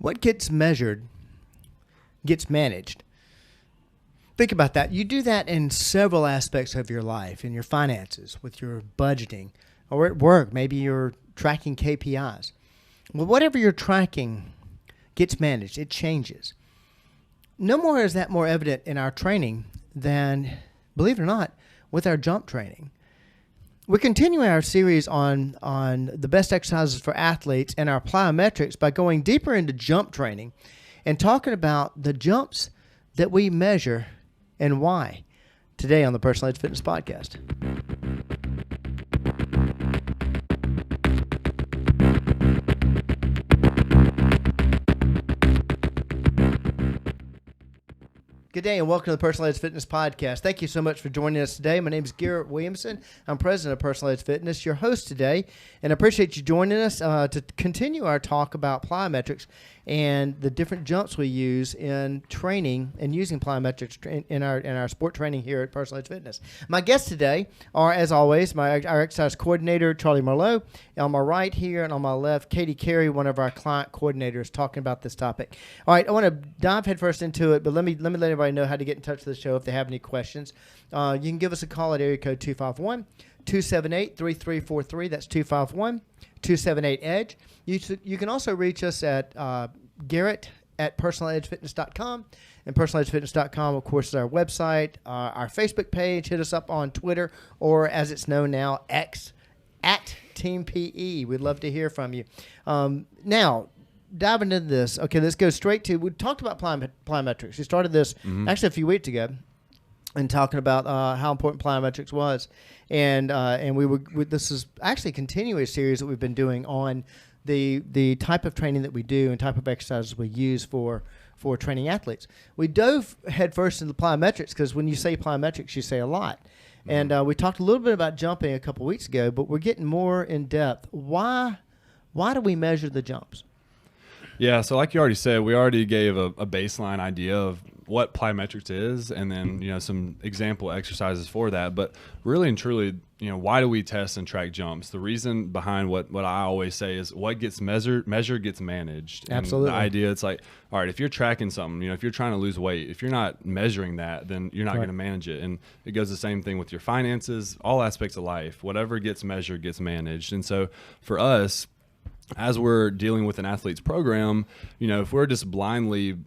What gets measured gets managed. Think about that. You do that in several aspects of your life, in your finances, with your budgeting, or at work. Maybe you're tracking KPIs. Well, whatever you're tracking gets managed. It changes. No more is that more evident in our training than, believe it or not, with our jump training. We're continuing our series on the best exercises for athletes and our plyometrics by going deeper into jump training and talking about the jumps that we measure and why today on the Personal Edge Fitness Podcast. Good day and welcome to the Personal Edge Fitness Podcast. Thank you so much for joining us today. My name is Garrett Williamson. I'm president of Personal Edge Fitness, your host today, and I appreciate you joining us to continue our talk about plyometrics and the different jumps we use in training and using plyometrics in our sport training here at Personal Edge Fitness. My guests today are, as always, our exercise coordinator, Charlie Merlot. On my right here and on my left, Katie Carey, one of our client coordinators, talking about this topic. All right, I want to dive headfirst into it, but let me let everybody know how to get in touch with the show if they have any questions. You can give us a call at area code 251-278-3343. That's 251-278-EDGE. You can also reach us at Garrett at personaledgefitness.com. And personaledgefitness.com, of course, is our website, our Facebook page. Hit us up on Twitter, or as it's known now, X, at Team PE. We'd love to hear from you. Now, diving into this, okay, let's go straight to, we talked about plyometrics. We started this actually a few weeks ago and talking about how important plyometrics was. And this is actually continuing a series that we've been doing on the type of training that we do and type of exercises we use for training athletes. We dove headfirst into plyometrics because when you say plyometrics, you say a lot. And we talked a little bit about jumping a couple weeks ago, but we're getting more in depth. Why do we measure the jumps? Yeah, so like you already said, we already gave a baseline idea of what plyometrics is, and then some example exercises for that. But really and truly, why do we test and track jumps? The reason behind what I always say is what gets measured gets managed. Absolutely. And the idea, it's like, all right, if you're tracking something, if you're trying to lose weight, if you're not measuring that, then you're not going to manage it. And it goes the same thing with your finances, all aspects of life. Whatever gets measured gets managed. And so for us, as we're dealing with an athlete's program, if we're just blindly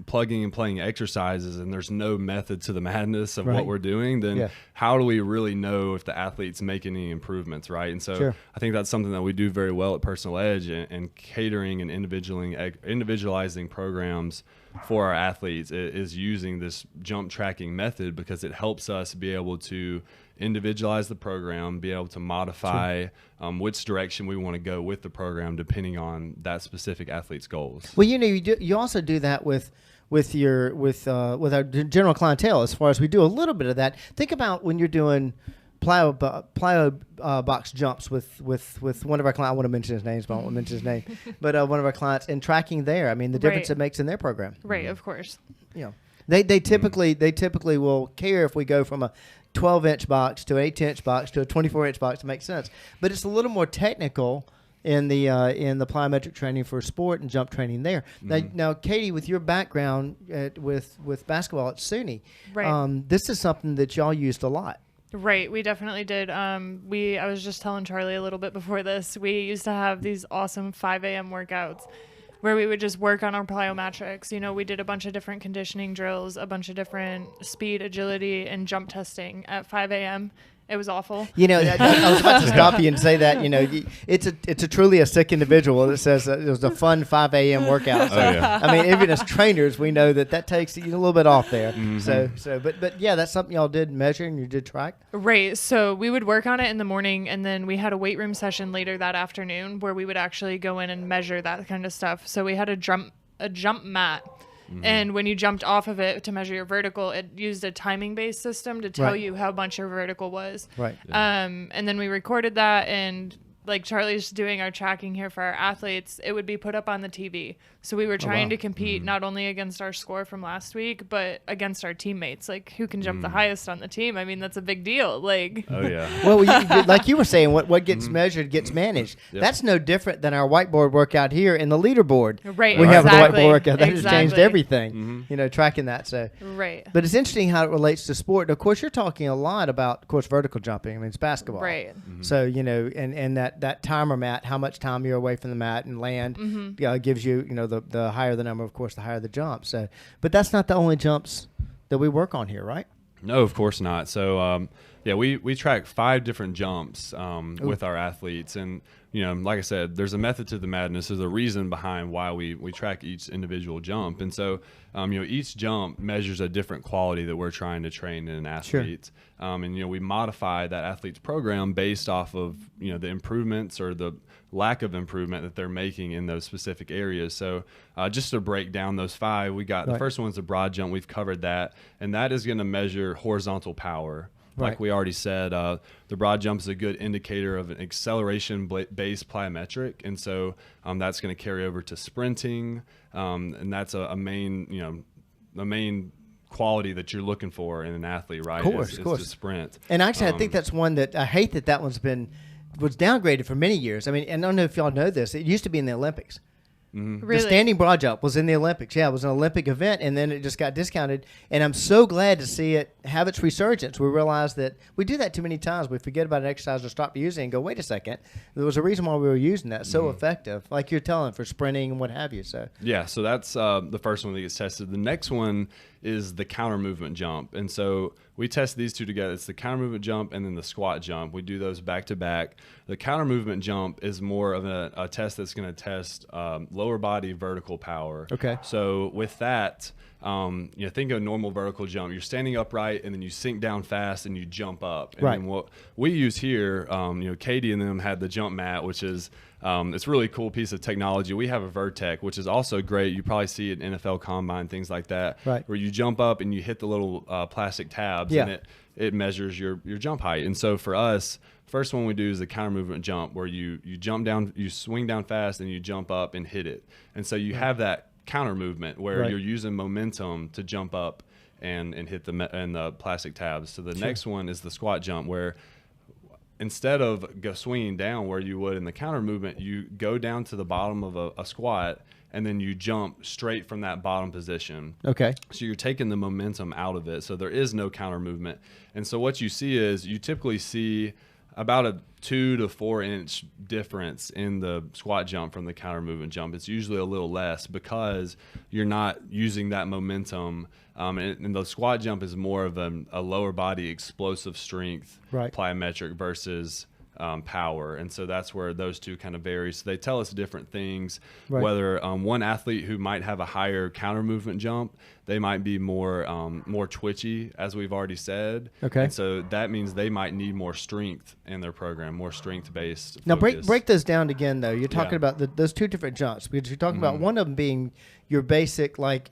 plugging and playing exercises and there's no method to the madness of what we're doing, then how do we really know if the athlete's making any improvements, right? And so I think that's something that we do very well at Personal Edge, and catering and individualizing programs for our athletes is using this jump tracking method, because it helps us be able to individualize the program, be able to modify which direction we want to go with the program depending on that specific athlete's goals. Well, you also do that with our general clientele. As far as we do a little bit of that. Think about when you're doing plyo box jumps with one of our clients. I want to mention his names, but I won't mention his name. But one of our clients, and tracking there. I mean, the difference it makes in their program. Right, of course. They typically will care if we go from a 12-inch box to an 8-inch box to a 24-inch box to make sense. But it's a little more technical in the plyometric training for sport and jump training there. Now, Katie, with your background with basketball at SUNY, this is something that y'all used a lot. Right, we definitely did. I was just telling Charlie a little bit before this, we used to have these awesome 5 a.m. workouts where we would just work on our plyometrics. We did a bunch of different conditioning drills, a bunch of different speed, agility, and jump testing at 5 a.m. It was awful. I was about to stop you and say that, it's a truly a sick individual that says it was a fun 5 a.m. workout. So, I mean, even as trainers, we know that takes you a little bit off there. But yeah, that's something y'all did measure and you did track. Right. So we would work on it in the morning, and then we had a weight room session later that afternoon where we would actually go in and measure that kind of stuff. So we had a jump mat. And when you jumped off of it to measure your vertical, it used a timing-based system to tell you how much your vertical was. Right. And then we recorded that, and like Charlie's doing our tracking here for our athletes, it would be put up on the TV. So we were trying wow. to compete not only against our score from last week, but against our teammates. Like, who can jump the highest on the team? I mean, that's a big deal. Like, Oh yeah. Well, like you were saying, what gets measured gets managed. Yep. That's no different than our whiteboard workout here in the leaderboard. Right, We have the exactly, whiteboard workout. That has changed exactly. everything, tracking that. So, right. but it's interesting how it relates to sport. Of course, you're talking a lot about, of course, vertical jumping. I mean, it's basketball. Right. So, and that timer mat, how much time you're away from the mat and land gives you, the higher the number, of course, the higher the jump. So, but that's not the only jumps that we work on here, right? No, of course not. So, we track 5 different jumps with our athletes. And, like I said, there's a method to the madness. There's a reason behind why we track each individual jump. And so, each jump measures a different quality that we're trying to train in an athlete. Sure. And, we modify that athlete's program based off of, the improvements or the lack of improvement that they're making in those specific areas. So just to break down those 5, we got the first one's the broad jump. We've covered that. And that is going to measure horizontal power. Right. Like we already said, the broad jump is a good indicator of an acceleration-based plyometric, and so that's going to carry over to sprinting, and that's a main, a main quality that you're looking for in an athlete, right? Of course. To sprint. And actually, I think that's one that I hate that one's was downgraded for many years. I mean, and I don't know if y'all know this. It used to be in the Olympics. Really? The standing broad jump was in the Olympics. Yeah, it was an Olympic event, and then it just got discounted. And I'm so glad to see it have its resurgence. We realize that we do that too many times. We forget about an exercise or stop using it and go, wait a second. There was a reason why we were using that. So effective, like you're telling, for sprinting and what have you. So so that's the first one that gets tested. The next one is the counter movement jump. And so we test these 2 together. It's the counter movement jump and then the squat jump. We do those back to back. The counter movement jump is more of a test that's going to test lower body vertical power. Okay. So with that, think of a normal vertical jump. You're standing upright and then you sink down fast and you jump up. And right. then what we use here, Katie and them had the jump mat, which is it's a really cool piece of technology. We have a Vertec, which is also great. You probably see it in NFL Combine, things like that, right. where you jump up and you hit the little plastic tabs, and it measures your jump height. And so for us, first one we do is the counter movement jump, where you jump down, you swing down fast, and you jump up and hit it. And so you have that counter movement where you're using momentum to jump up and hit the plastic tabs. So the next one is the squat jump, where instead of swinging down where you would in the counter movement, you go down to the bottom of a squat and then you jump straight from that bottom position. Okay. So you're taking the momentum out of it. So there is no counter movement. And so what you see is you typically see about a 2 to 4 inch difference in the squat jump from the counter movement jump. It's usually a little less because you're not using that momentum. And the squat jump is more of a lower body explosive strength plyometric versus power. And so that's where those 2 kind of vary. So they tell us different things, whether one athlete who might have a higher counter movement jump, they might be more twitchy, as we've already said. Okay. And so that means they might need more strength in their program, more strength-based Now focus. break those down again, though. You're talking about those 2 different jumps, because you're talking about one of them being your basic like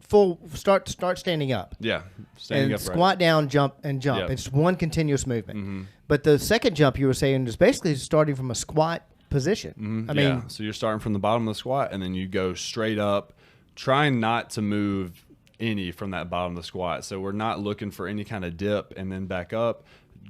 full start standing up. Yeah, standing and upright. Squat down, jump, and jump. Yep. It's one continuous movement. But the second jump you were saying is basically starting from a squat position. I mean, so you're starting from the bottom of the squat, and then you go straight up, trying not to move any from that bottom of the squat. So we're not looking for any kind of dip and then back up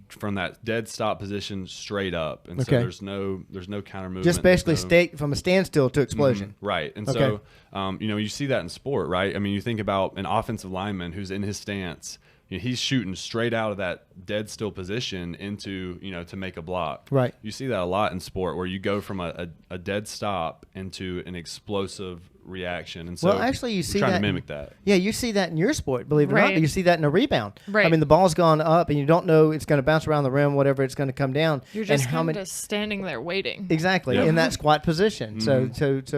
from that dead stop position straight up. And so there's no counter movement. Just basically stay from a standstill to explosion. Right. And so, you see that in sport, right? I mean, you think about an offensive lineman who's in his stance, he's shooting straight out of that dead still position into, to make a block. Right. You see that a lot in sport, where you go from a dead stop into an explosive reaction. And so actually, you see trying that to mimic that. Yeah, you see that in your sport, believe it or not. You see that in a rebound. Right. I mean, the ball's gone up, and you don't know it's going to bounce around the rim, whatever, it's going to come down. You're just and kind of standing there waiting. Exactly, in that squat position. So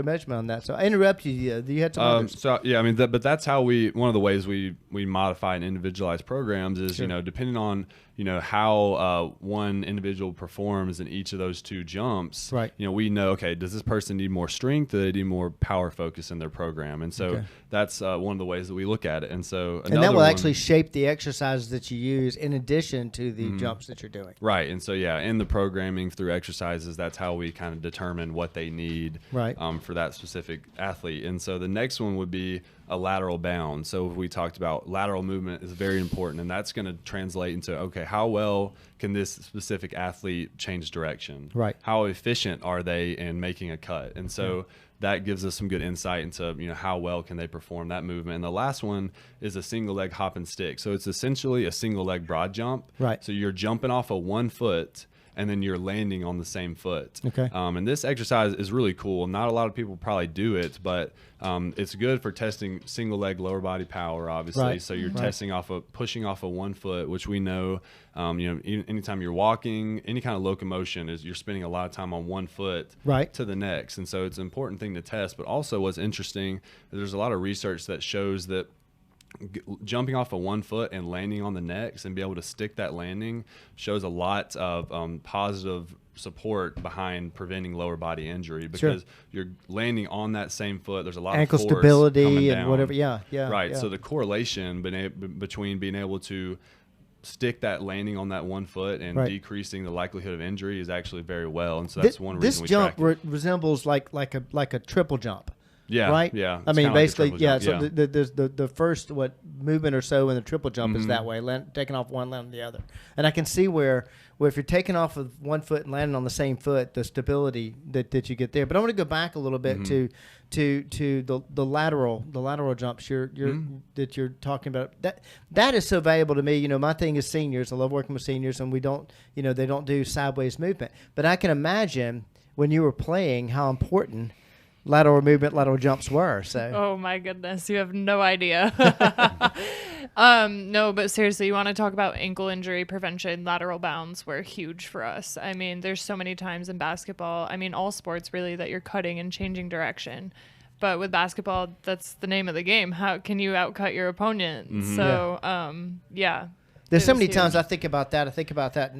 measurement on that. So I interrupt you. You had some others. So yeah, I mean, but that's how one of the ways we modify and individualize programs is, depending on how one individual performs in each of those 2 jumps. Right. We know, okay, does this person need more strength? Do they need more power focus? focus in their program. And so Okay. that's one of the ways that we look at it. And so And that will actually shape the exercises that you use in addition to the jumps that you're doing. Right. And so, yeah, in the programming through exercises, that's how we kind of determine what they need Right. for that specific athlete. And so the next one would be a lateral bound. So we talked about lateral movement is very important, and that's going to translate into, okay, how well can this specific athlete change direction? Right. How efficient are they in making a cut? And so that gives us some good insight into, how well can they perform that movement. And the last one is a single leg hop and stick. So it's essentially a single leg broad jump. Right. So you're jumping off of one foot and then you're landing on the same foot. Okay. And this exercise is really cool. Not a lot of people probably do it, but it's good for testing single leg lower body power, obviously. Right. So you're Right. pushing off of one foot, which we know, anytime you're walking, any kind of locomotion is you're spending a lot of time on one foot Right. to the next. And so it's an important thing to test. But also what's interesting, there's a lot of research that shows that jumping off of one foot and landing on the next and be able to stick that landing shows a lot of positive support behind preventing lower body injury, because you're landing on that same foot. There's a lot Ankle of force stability coming and down. whatever. Yeah. Right. Yeah. So the correlation between being able to stick that landing on that one foot and Right. decreasing the likelihood of injury is actually very well. And so that's one reason we jump track it. resembles like a triple jump. Yeah. Right. Yeah. I It's mean, kinda like a basically, triple yeah. jump, So the first movement or so in the triple jump is that way, taking off one, landing the other. And I can see where if you're taking off of one foot and landing on the same foot, the stability that you get there. But I want to go back a little bit to the lateral jumps that you're talking about. That is so valuable to me. My thing is seniors. I love working with seniors, and we don't, they don't do sideways movement. But I can imagine when you were playing how important lateral movement, lateral jumps were. So. Oh my goodness, you have no idea. No, but seriously, you want to talk about ankle injury prevention, lateral bounds were huge for us. I mean, there's so many times in basketball, I mean, all sports really, that you're cutting and changing direction. But with basketball, that's the name of the game. How can you outcut your opponent? So, yeah. There's it so was many huge. times I think about that. I think about that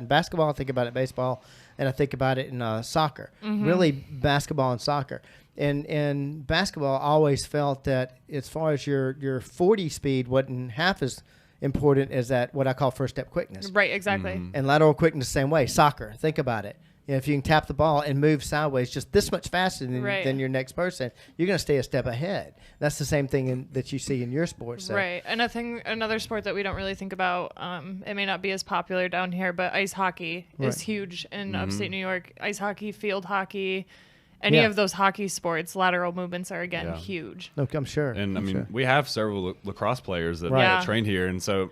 in basketball. I think about it in baseball, and I think about it in soccer. Really, basketball and soccer. And in basketball, I always felt that as far as your 40 speed wasn't half as important as that what I call first step quickness. Right, exactly. And lateral quickness the same way. Soccer. Think about it. If you can tap the ball and move sideways just this much faster than your next person, you're going to stay a step ahead. That's the same thing that you see in your sport. So. Right. And another sport that we don't really think about, it may not be as popular down here, but ice hockey is huge in upstate New York. Ice hockey, field hockey, any of those hockey sports, lateral movements are, again, huge. Look, I'm sure. And I'm sure. we have several lacrosse players that Right. train here, and so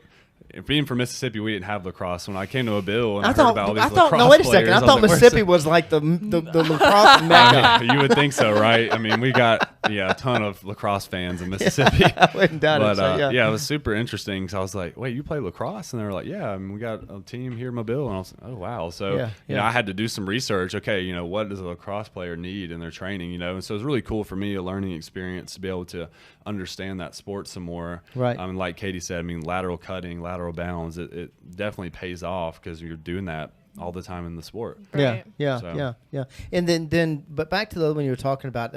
being from Mississippi, we didn't have lacrosse. When I came to Mobile and I heard thought, about all these I thought, lacrosse no, wait a players, second. I was thought like, "Where's Mississippi was like the lacrosse mecca. you would think so, right? I mean, we got a ton of lacrosse fans in Mississippi. I wouldn't doubt But it. So, it was super interesting. So I was like, "Wait, you play lacrosse?" And they were like, "Yeah, I mean, we got a team here in Mobile." And I was like, "Oh, wow!" So you know, I had to do some research. Okay, what does a lacrosse player need in their training? And so it was really cool for me, a learning experience, to be able to understand that sport some more. Right. I mean, like Katie said, I mean, lateral cutting, lateral bounds, it definitely pays off because you're doing that all the time in the sport. Right. Yeah. And then, but back to the other one you were talking about.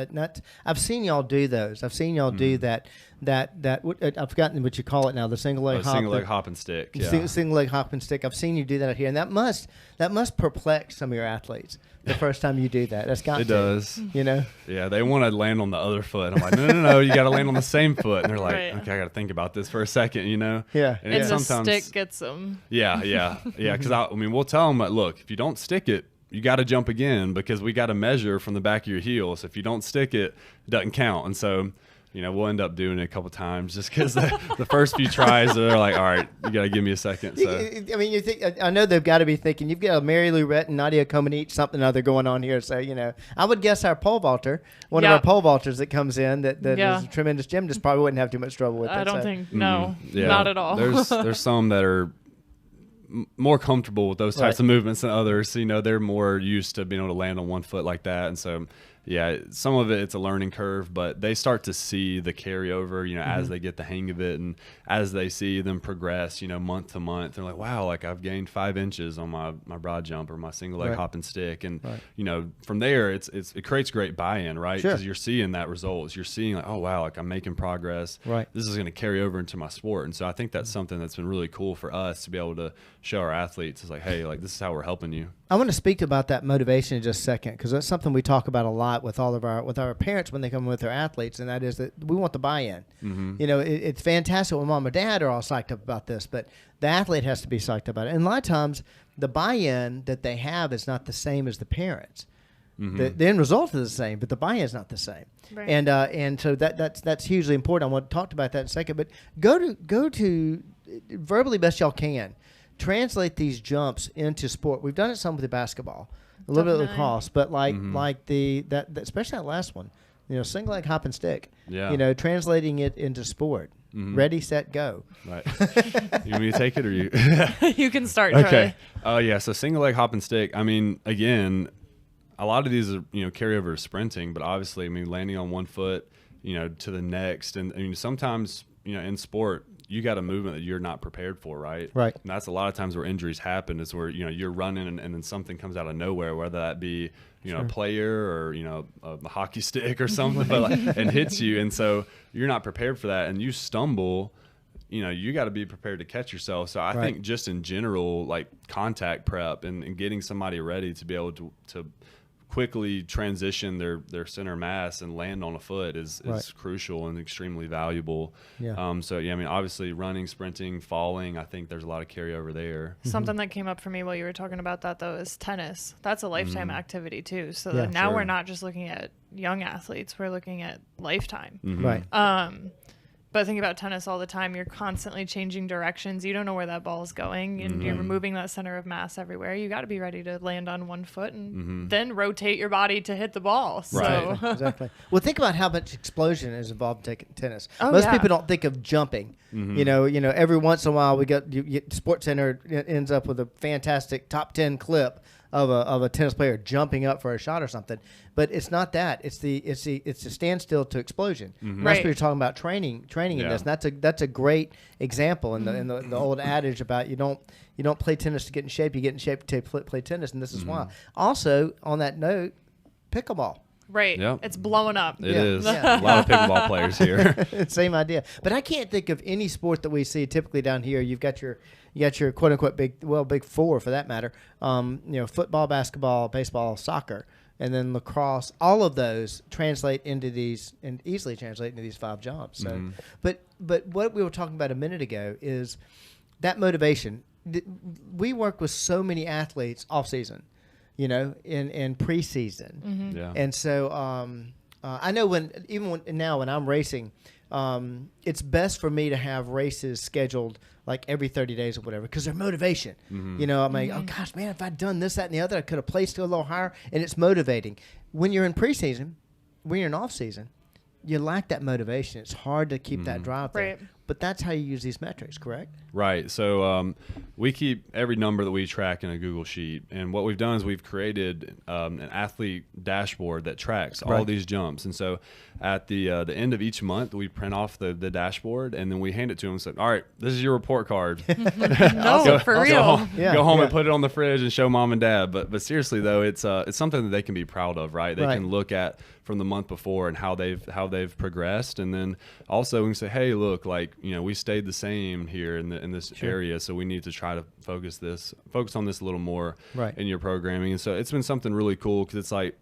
I've seen y'all do those. I've seen y'all do that. I've forgotten what you call it now. The single leg hop. Single leg hop and stick. Yeah. Single leg hop and stick. I've seen you do that out here, and that must perplex some of your athletes the first time you do that. That's got It does. Yeah, they want to land on the other foot. I'm like, no, you got to land on the same foot. And they're like, Right. okay, I got to think about this for a second, Yeah. And And it's the sometimes, stick gets them. yeah. Because I mean, we'll tell them, look, if you don't stick it, you got to jump again because we got to measure from the back of your heel. So if you don't stick it, it doesn't count. And so, we'll end up doing it a couple times just because the first few tries, they're like, all right, you got to give me a second. So. I mean, you think? I know they've got to be thinking you've got a Mary Lou Rett and Nadia Comaneci something or other going on here. So I would guess our pole vaulter, one of our pole vaulters that comes in, that is a tremendous gymnast, probably wouldn't have too much trouble with it. I don't think, no, Yeah. not at all. There's some that are more comfortable with those types of movements than others. They're more used to being able to land on one foot like that. And so, yeah, some of it's a learning curve, but they start to see the carryover, as they get the hang of it, and as they see them progress, month to month, they're like, wow, like I've gained 5 inches on my broad jump or my single leg hop and stick. And, from there, it creates great buy-in, right? Sure. Because you're seeing that results. You're seeing like, oh, wow, like I'm making progress. Right. This is going to carry over into my sport. And so I think that's something that's been really cool for us to be able to show our athletes. It's like, hey, like this is how we're helping you. I want to speak about that motivation in just a second, because that's something we talk about a lot with our parents when they come with their athletes, and that is that we want the buy-in. Mm-hmm. It's fantastic when mom or dad are all psyched up about this, but the athlete has to be psyched about it. And a lot of times, the buy-in that they have is not the same as the parents. Mm-hmm. The end result is the same, but the buy-in is not the same. Right. And so that's hugely important. I want to talk about that in a second, but go to verbally best y'all can. Translate these jumps into sport. We've done it some with the basketball, a little bit of lacrosse, but like that especially that last one, single leg hop and stick. Yeah. Translating it into sport. Mm-hmm. Ready, set, go. Right. You want me to take it or you? You can start, Charlie. Okay. Yeah. So single leg hop and stick. I mean, again, a lot of these are carry over to sprinting, but obviously, I mean, landing on one foot, to the next, and I mean sometimes in sport, you got a movement that you're not prepared for, right? Right. And that's a lot of times where injuries happen, is where you're running and then something comes out of nowhere, whether that be a player or a hockey stick or something, but and hits you, and so you're not prepared for that, and you stumble. You got to be prepared to catch yourself. So I think just in general, like contact prep and getting somebody ready to be able to quickly transition their center mass and land on a foot is crucial and extremely valuable. Yeah. So yeah, I mean, obviously running, sprinting, falling, I think there's a lot of carryover there. Something that came up for me while you were talking about that, though, is tennis. That's a lifetime activity too. So that now we're not just looking at young athletes, we're looking at lifetime. Mm-hmm. Right. But think about tennis all the time. You're constantly changing directions. You don't know where that ball is going, and you're removing that center of mass everywhere. You got to be ready to land on one foot and then rotate your body to hit the ball. Right. So Exactly. Well, think about how much explosion is involved in taking tennis. Oh, Most yeah. people don't think of jumping. Every once in a while, Sports Center ends up with a fantastic top 10 clip of a tennis player jumping up for a shot or something, but it's not that. It's the standstill to explosion. Most Right. people are talking about training in this. And that's a great example in the old adage about you don't play tennis to get in shape. You get in shape to play tennis, and this is why. Also, on that note, pickleball. right, Yep. it's blowing up. It Yeah. is. Yeah. A lot of pickleball players here. Same idea. But I can't think of any sport that we see typically down here. You got your quote unquote big four for that matter. Football, basketball, baseball, soccer, and then lacrosse. All of those translate into these and easily translate into these 5 jobs. So, but what we were talking about a minute ago is that motivation. We work with so many athletes off season, in preseason. Yeah. And so I know when I'm racing, it's best for me to have races scheduled like every 30 days or whatever, because they're motivation. I'm like, oh gosh, man, if I'd done this, that, and the other, I could have placed a little higher, and it's motivating. When you're in preseason, when you're in off season, you lack that motivation. It's hard to keep that drive there. Right. But that's how you use these metrics, correct? Right. So we keep every number that we track in a Google Sheet. And what we've done is we've created an athlete dashboard that tracks all these jumps. And so at the end of each month, we print off the dashboard, and then we hand it to them and say, all right, this is your report card. No, for real. Go home and put it on the fridge and show mom and dad. But seriously, though, it's something that they can be proud of, right? They can look at from the month before and how they've progressed. And then also we can say, hey, look, like, we stayed the same here in this area, so we need to try to focus on this a little more in your programming. And so it's been something really cool, because it's like,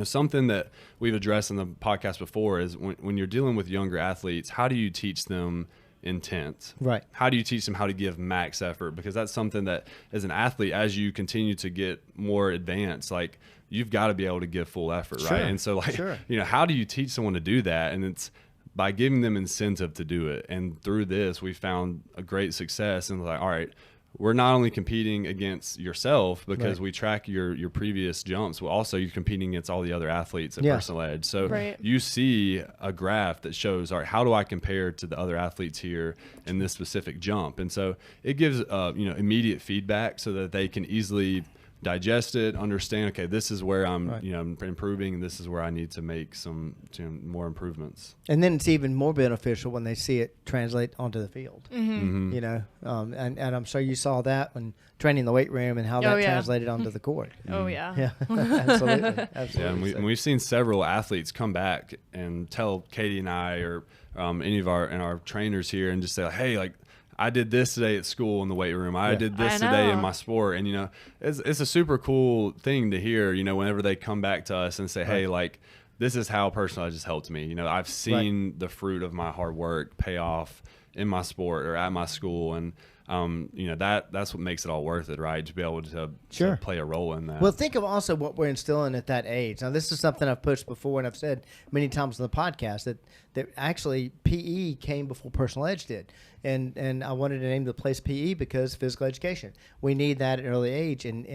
something that we've addressed in the podcast before is when you're dealing with younger athletes, how do you teach them intent? Right. How do you teach them how to give max effort? Because that's something that as an athlete, as you continue to get more advanced, like you've got to be able to give full effort, right? And so how do you teach someone to do that? And it's by giving them incentive to do it. And through this, we found a great success. And like, all right, we're not only competing against yourself because we track your previous jumps, but also you're competing against all the other athletes at Personal Edge. So you see a graph that shows, all right, how do I compare to the other athletes here in this specific jump? And so it gives immediate feedback so that they can easily digest it, understand, okay, this is where I'm, Right. improving, and this is where I need to make some more improvements. And then it's even more beneficial when they see it translate onto the field. Mm-hmm. Mhm. And I'm sure you saw that when training in the weight room and how that yeah. translated onto the court. Oh yeah. Yeah, absolutely. Yeah, Absolutely. and we've seen several athletes come back and tell Katie and I, or any of our trainers here, and just say, hey, like, I did this today at school in the weight room. I Yeah. did this I today in know. my sport. And, it's a super cool thing to hear, whenever they come back to us and say, hey, like, this is how personal just helped me. I've seen the fruit of my hard work pay off in my sport or at my school. And, that's what makes it all worth it, right? To be able to Sure. play a role in that. Well, think of also what we're instilling at that age. Now, this is something I've pushed before, and I've said many times on the podcast that actually PE came before Personal Edge did. And I wanted to name the place PE because physical education. We need that at an early age, and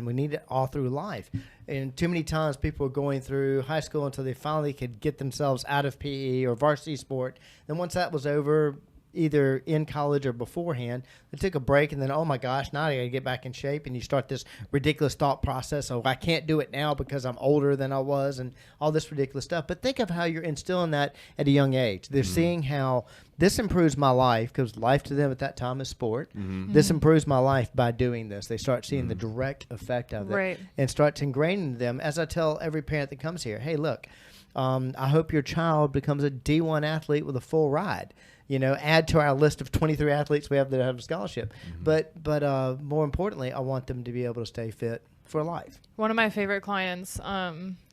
we need it all through life. And too many times people are going through high school until they finally could get themselves out of PE or varsity sport. And once that was over, either in college or beforehand, they took a break, and then, oh my gosh, now I got to get back in shape, and you start this ridiculous thought process. Oh, I can't do it now because I'm older than I was, and all this ridiculous stuff. But think of how you're instilling that at a young age. They're seeing how this improves my life, because life to them at that time is sport. This improves my life by doing this. They start seeing the direct effect of it, Right. and start to ingrain in them. As I tell every parent that comes here, hey, look, I hope your child becomes a D1 athlete with a full ride. Add to our list of 23 athletes we have that have a scholarship. But more importantly, I want them to be able to stay fit for life. One of my favorite clients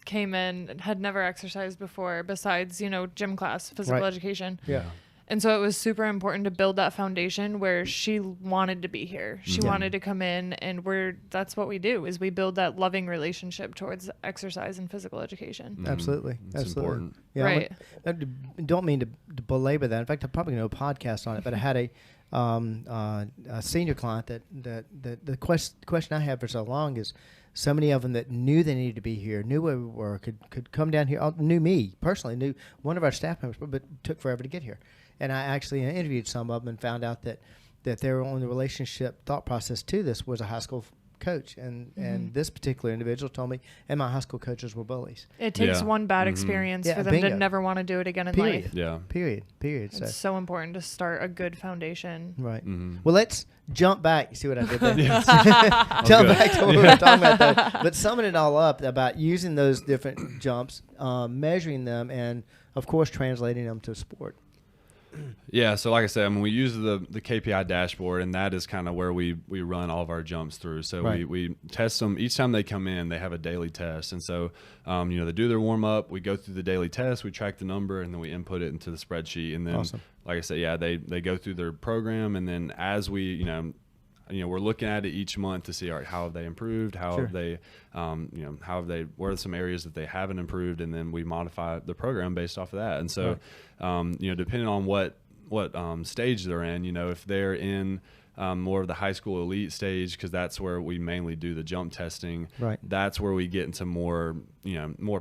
came in, had never exercised before besides, gym class, physical Right. education. Yeah. And so it was super important to build that foundation where she wanted to be here. She wanted to come in, and that's what we do, is we build that loving relationship towards exercise and physical education. Absolutely. It's Absolutely. important. Yeah, Right. I don't mean to belabor that. In fact, I probably know a podcast on it, but I had a senior client that the question I had for so long is, so many of them that knew they needed to be here, knew where we were, could come down here, knew me personally, knew one of our staff members, but took forever to get here. And I actually interviewed some of them and found out that their only relationship thought process to this was a high school coach. And this particular individual told me, and my high school coaches were bullies. It takes Yeah. one bad experience Yeah, for them bingo. to never want to do it again in Period. life. Yeah. Period. So. It's so important to start a good foundation. Right. Mhm. Well, let's jump back. You see what I did there? Yes. Jump good. back to what we were talking about, though. But summing it all up about using those different jumps, measuring them, and, of course, translating them to sport. Yeah, so like I said, we use the KPI dashboard, and that is kind of where we run all of our jumps through. So Right. we test them each time they come in. They have a daily test, and so they do their warm up. We go through the daily test, we track the number, and then we input it into the spreadsheet. And then, Awesome. like I said, yeah, they go through their program, and then as we we're looking at it each month to see, all right, how have they improved? How Sure. have they, where are some areas that they haven't improved? And then we modify the program based off of that. And so, depending on what stage they're in, if they're in more of the high school elite stage, because that's where we mainly do the jump testing. Right. That's where we get into more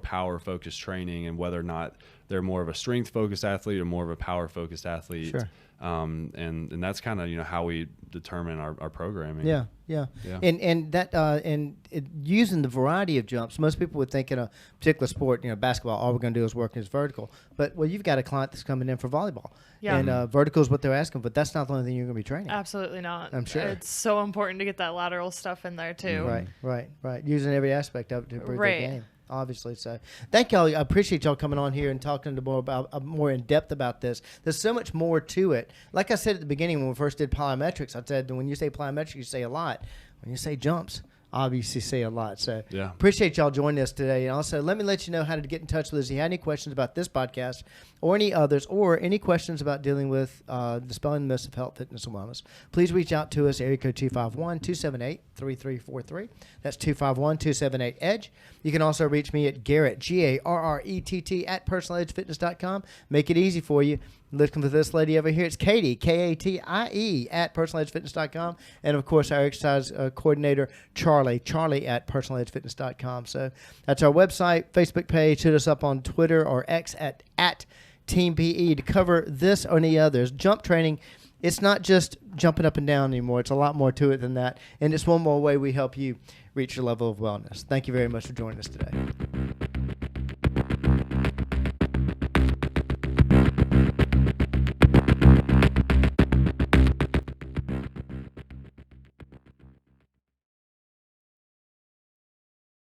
power focused training, and whether or not they're more of a strength focused athlete or more of a power focused athlete. Sure. And that's kind of how we determine our programming. Yeah. And that using the variety of jumps, most people would think in a particular sport, basketball, all we're going to do is work as vertical. But you've got a client that's coming in for volleyball, Yeah. and vertical is what they're asking, but that's not the only thing you're going to be training. Absolutely not. I'm sure. It's so important to get that lateral stuff in there too. Right. Using every aspect of it to improve Right. the game. Obviously, so thank y'all. I appreciate y'all coming on here and talking more in depth about this. There's so much more to it. Like I said at the beginning when we first did plyometrics, I said when you say plyometrics, you say a lot. When you say jumps, obviously say a lot. So Yeah. appreciate y'all joining us today. And also, let me let you know how to get in touch with us. If you have any questions about this podcast or any others, or any questions about dealing with dispelling the myths of health, fitness, and wellness, please reach out to us, area code 251-278-3343. That's 251-278-EDGE. You can also reach me at Garrett, Garrett, at personaledgefitness.com. Make it easy for you. Looking for this lady over here, it's Katie, Katie, at personaledgefitness.com. And, of course, our exercise coordinator, Charlie at personaledgefitness.com. So that's our website, Facebook page. Hit us up on Twitter or X at Team PE to cover this or any others. Jump training it's not just jumping up and down anymore. It's a lot more to it than that. And it's one more way we help you reach your level of wellness. Thank you very much for joining us today.